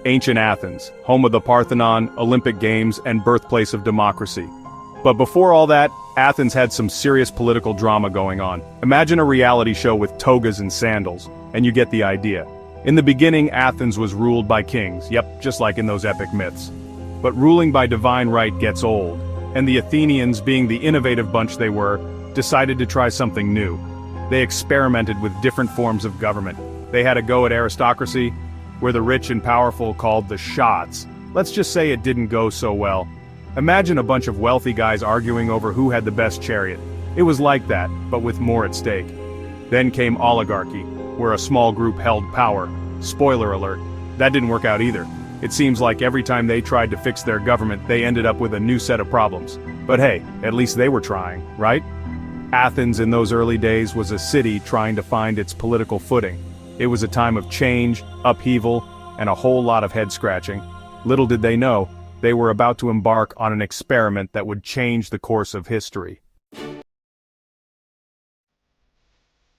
Ancient Athens, home of the Parthenon, Olympic Games, and birthplace of democracy. But before all that, Athens had some serious political drama going on. Imagine a reality show with togas and sandals, and you get the idea. In the beginning, Athens was ruled by kings, yep, just like in those epic myths. But ruling by divine right gets old, and the Athenians, being the innovative bunch they were, decided to try something new. They experimented with different forms of government. They had a go at aristocracy, where the rich and powerful called the shots. Let's just say it didn't go so well. Imagine a bunch of wealthy guys arguing over who had the best chariot. It was like that, but with more at stake. Then came oligarchy, where a small group held power. Spoiler alert, that didn't work out either. It seems like every time they tried to fix their government, they ended up with a new set of problems. But hey, at least they were trying, right? Athens in those early days was a city trying to find its political footing. It was a time of change, upheaval, and a whole lot of head-scratching. Little did they know, they were about to embark on an experiment that would change the course of history.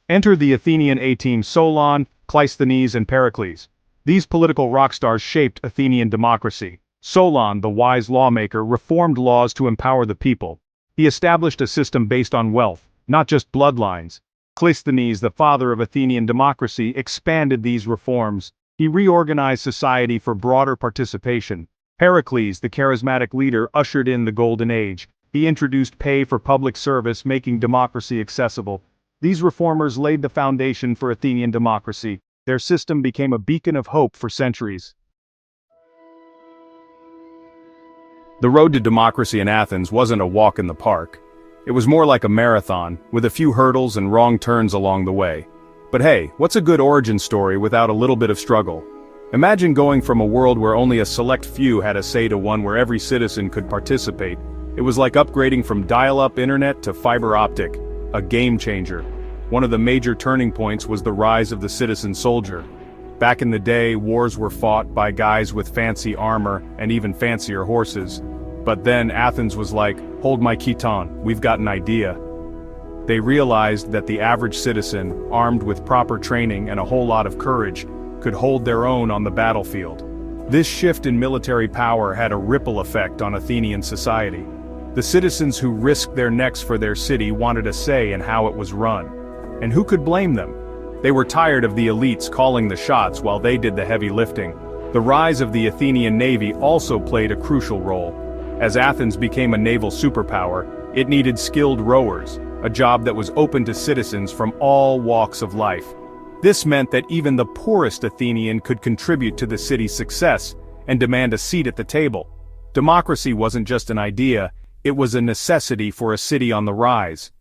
Enter the Athenian A-team Solon, Cleisthenes, and Pericles. These political rock stars shaped Athenian democracy. Solon, the wise lawmaker, reformed laws to empower the people. He established a system based on wealth, not just bloodlines. Cleisthenes, the father of Athenian democracy, expanded these reforms. He reorganized society for broader participation. Pericles, the charismatic leader, ushered in the Golden Age. He introduced pay for public service, making democracy accessible. These reformers laid the foundation for Athenian democracy. Their system became a beacon of hope for centuries. The road to democracy in Athens wasn't a walk in the park. It was more like a marathon, with a few hurdles and wrong turns along the way. But hey, what's a good origin story without a little bit of struggle? Imagine going from a world where only a select few had a say to one where every citizen could participate. It was like upgrading from dial-up internet to fiber optic, a game changer. One of the major turning points was the rise of the citizen soldier. Back in the day, wars were fought by guys with fancy armor and even fancier horses. But then Athens was like, hold my Khiton, we've got an idea. They realized that the average citizen, armed with proper training and a whole lot of courage, could hold their own on the battlefield. This shift in military power had a ripple effect on Athenian society. The citizens who risked their necks for their city wanted a say in how it was run. And who could blame them? They were tired of the elites calling the shots while they did the heavy lifting. The rise of the Athenian navy also played a crucial role. As Athens became a naval superpower, it needed skilled rowers, a job that was open to citizens from all walks of life. This meant that even the poorest Athenian could contribute to the city's success and demand a seat at the table. Democracy wasn't just an idea, it was a necessity for a city on the rise.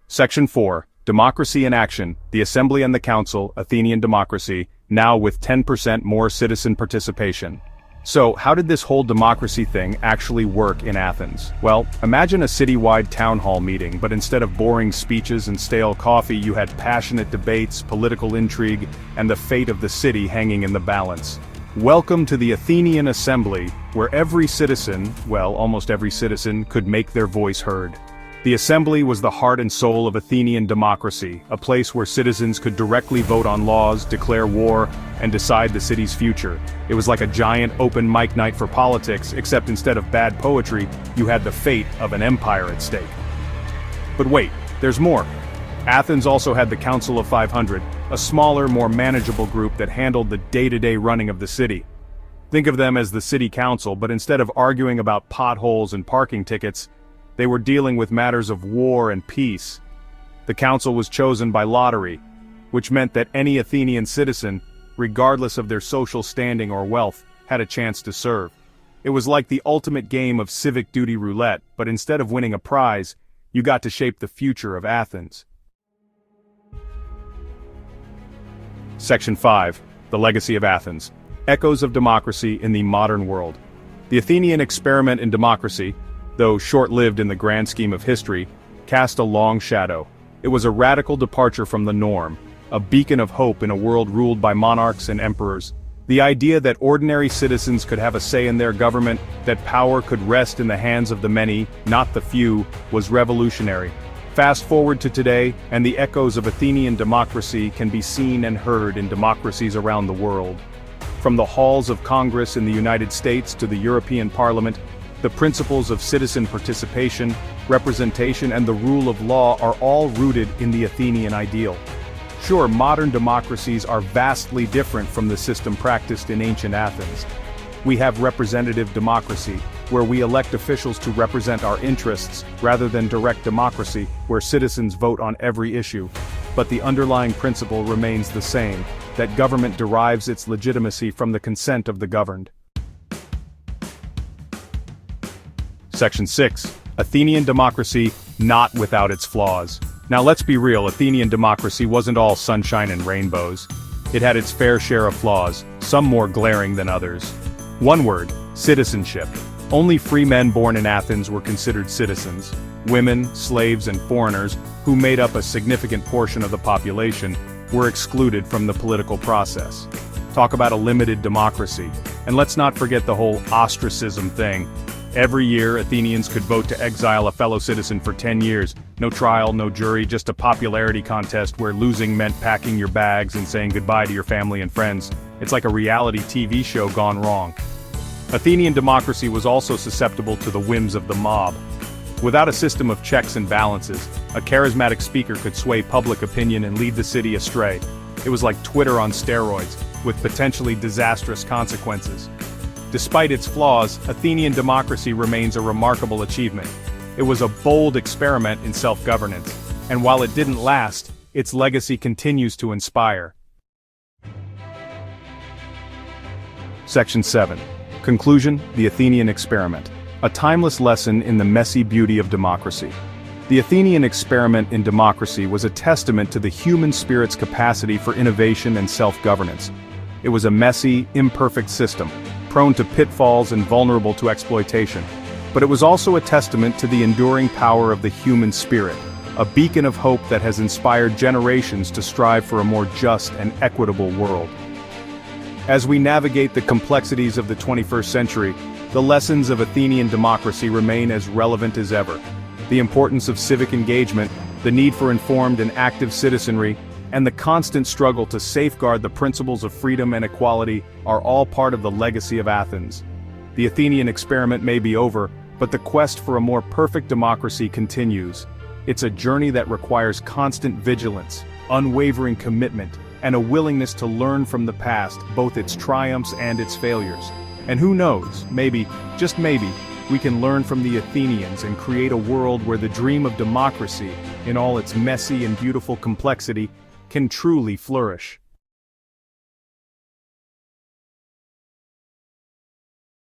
Section 4. Democracy in Action, the Assembly and the Council, Athenian Democracy, now with 10% more citizen participation. So, how did this whole democracy thing actually work in Athens? Well, imagine a citywide town hall meeting, but instead of boring speeches and stale coffee, you had passionate debates, political intrigue, and the fate of the city hanging in the balance. Welcome to the Athenian Assembly, where every citizen, well, almost every citizen, could make their voice heard. The assembly was the heart and soul of Athenian democracy, a place where citizens could directly vote on laws, declare war, and decide the city's future. It was like a giant open mic night for politics, except instead of bad poetry, you had the fate of an empire at stake. But wait, there's more. Athens also had the Council of 500, a smaller, more manageable group that handled the day-to-day running of the city. Think of them as the city council, but instead of arguing about potholes and parking tickets, they were dealing with matters of war and peace. The council was chosen by lottery, which meant that any Athenian citizen, regardless of their social standing or wealth, had a chance to serve. It was like the ultimate game of civic duty roulette, but instead of winning a prize, you got to shape the future of Athens. Section 5. The Legacy of Athens. Echoes of Democracy in the Modern World. The Athenian experiment in democracy, though short-lived in the grand scheme of history, cast a long shadow. It was a radical departure from the norm, a beacon of hope in a world ruled by monarchs and emperors. The idea that ordinary citizens could have a say in their government, that power could rest in the hands of the many, not the few, was revolutionary. Fast forward to today, and the echoes of Athenian democracy can be seen and heard in democracies around the world. From the halls of Congress in the United States to the European Parliament, the principles of citizen participation, representation, and the rule of law are all rooted in the Athenian ideal. Sure, modern democracies are vastly different from the system practiced in ancient Athens. We have representative democracy, where we elect officials to represent our interests, rather than direct democracy, where citizens vote on every issue. But the underlying principle remains the same, that government derives its legitimacy from the consent of the governed. Section 6. Athenian democracy, not without its flaws. Now let's be real, Athenian democracy wasn't all sunshine and rainbows. It had its fair share of flaws, some more glaring than others. One word: citizenship. Only free men born in Athens were considered citizens. Women, slaves, and foreigners, who made up a significant portion of the population, were excluded from the political process. Talk about a limited democracy. And let's not forget the whole ostracism thing. Every year, Athenians could vote to exile a fellow citizen for 10 years. No trial, no jury, just a popularity contest where losing meant packing your bags and saying goodbye to your family and friends. It's like a reality TV show gone wrong. Athenian democracy was also susceptible to the whims of the mob. Without a system of checks and balances, a charismatic speaker could sway public opinion and lead the city astray. It was like Twitter on steroids, with potentially disastrous consequences. Despite its flaws, Athenian democracy remains a remarkable achievement. It was a bold experiment in self-governance, and while it didn't last, its legacy continues to inspire. Section 7. Conclusion: the Athenian experiment. A timeless lesson in the messy beauty of democracy. The Athenian experiment in democracy was a testament to the human spirit's capacity for innovation and self-governance. It was a messy, imperfect system, prone to pitfalls and vulnerable to exploitation. But it was also a testament to the enduring power of the human spirit, a beacon of hope that has inspired generations to strive for a more just and equitable world. As we navigate the complexities of the 21st century, the lessons of Athenian democracy remain as relevant as ever. The importance of civic engagement, the need for informed and active citizenry, and the constant struggle to safeguard the principles of freedom and equality are all part of the legacy of Athens. The Athenian experiment may be over, but the quest for a more perfect democracy continues. It's a journey that requires constant vigilance, unwavering commitment, and a willingness to learn from the past, both its triumphs and its failures. And who knows, maybe, just maybe, we can learn from the Athenians and create a world where the dream of democracy, in all its messy and beautiful complexity, can truly flourish.